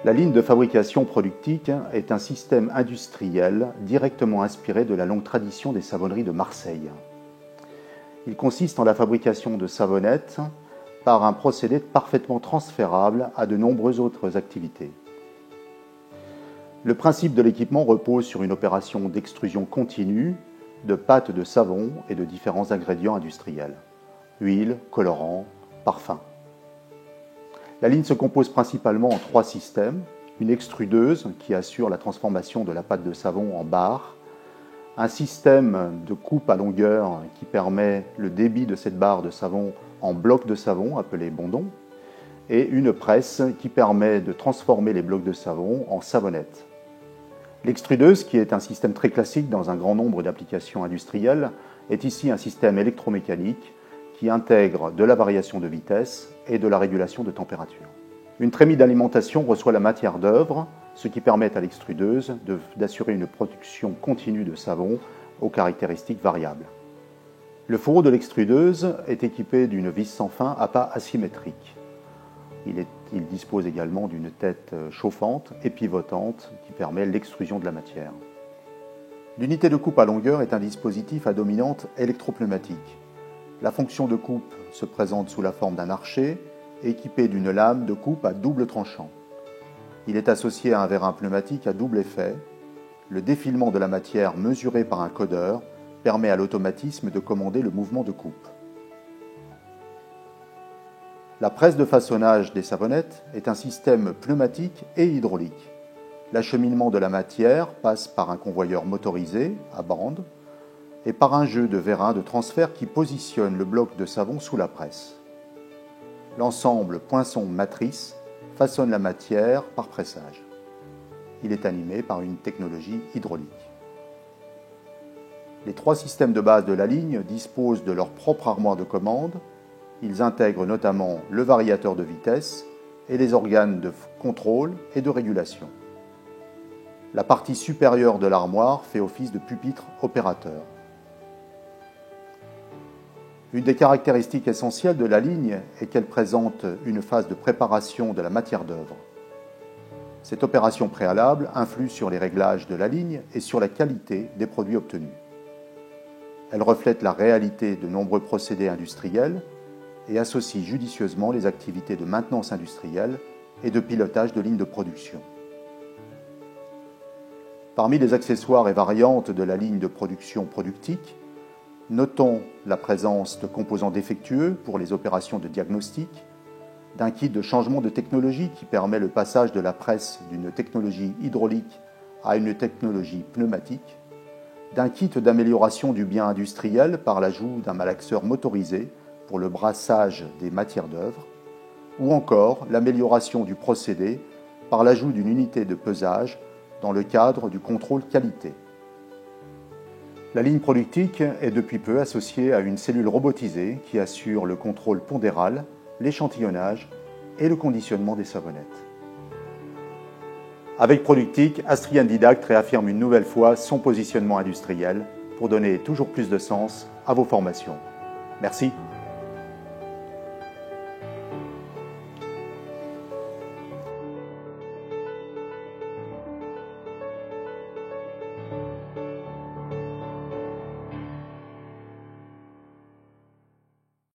La ligne de fabrication Productique est un système industriel directement inspiré de la longue tradition des savonneries de Marseille. Il consiste en la fabrication de savonnettes par un procédé parfaitement transférable à de nombreuses autres activités. Le principe de l'équipement repose sur une opération d'extrusion continue de pâtes de savon et de différents ingrédients industriels, huile, colorants, parfums. La ligne se compose principalement en 3 systèmes, une extrudeuse qui assure la transformation de la pâte de savon en barre, un système de coupe à longueur qui permet le débit de cette barre de savon en blocs de savon appelés bondons, et une presse qui permet de transformer les blocs de savon en savonnettes. L'extrudeuse, qui est un système très classique dans un grand nombre d'applications industrielles, est ici un système électromécanique qui intègre de la variation de vitesse et de la régulation de température. Une trémie d'alimentation reçoit la matière d'œuvre, ce qui permet à l'extrudeuse d'assurer une production continue de savon aux caractéristiques variables. Le fourreau de l'extrudeuse est équipé d'une vis sans fin à pas asymétrique. Il dispose également d'une tête chauffante et pivotante qui permet l'extrusion de la matière. L'unité de coupe à longueur est un dispositif à dominante électropneumatique. La fonction de coupe se présente sous la forme d'un archet équipé d'une lame de coupe à double tranchant. Il est associé à un vérin pneumatique à double effet. Le défilement de la matière mesuré par un codeur permet à l'automatisme de commander le mouvement de coupe. La presse de façonnage des savonnettes est un système pneumatique et hydraulique. L'acheminement de la matière passe par un convoyeur motorisé à bande et par un jeu de vérins de transfert qui positionne le bloc de savon sous la presse. L'ensemble poinçon-matrice façonne la matière par pressage. Il est animé par une technologie hydraulique. Les 3 systèmes de base de la ligne disposent de leur propre armoire de commande. Ils intègrent notamment le variateur de vitesse et les organes de contrôle et de régulation. La partie supérieure de l'armoire fait office de pupitre opérateur. Une des caractéristiques essentielles de la ligne est qu'elle présente une phase de préparation de la matière d'œuvre. Cette opération préalable influe sur les réglages de la ligne et sur la qualité des produits obtenus. Elle reflète la réalité de nombreux procédés industriels et associe judicieusement les activités de maintenance industrielle et de pilotage de lignes de production. Parmi les accessoires et variantes de la ligne de production Productique, notons la présence de composants défectueux pour les opérations de diagnostic, d'un kit de changement de technologie qui permet le passage de la presse d'une technologie hydraulique à une technologie pneumatique, d'un kit d'amélioration du bien industriel par l'ajout d'un malaxeur motorisé pour le brassage des matières d'œuvre, ou encore l'amélioration du procédé par l'ajout d'une unité de pesage dans le cadre du contrôle qualité. La ligne Productique est depuis peu associée à une cellule robotisée qui assure le contrôle pondéral, l'échantillonnage et le conditionnement des savonnettes. Avec Productique, Astrian Didacte réaffirme une nouvelle fois son positionnement industriel pour donner toujours plus de sens à vos formations. Merci.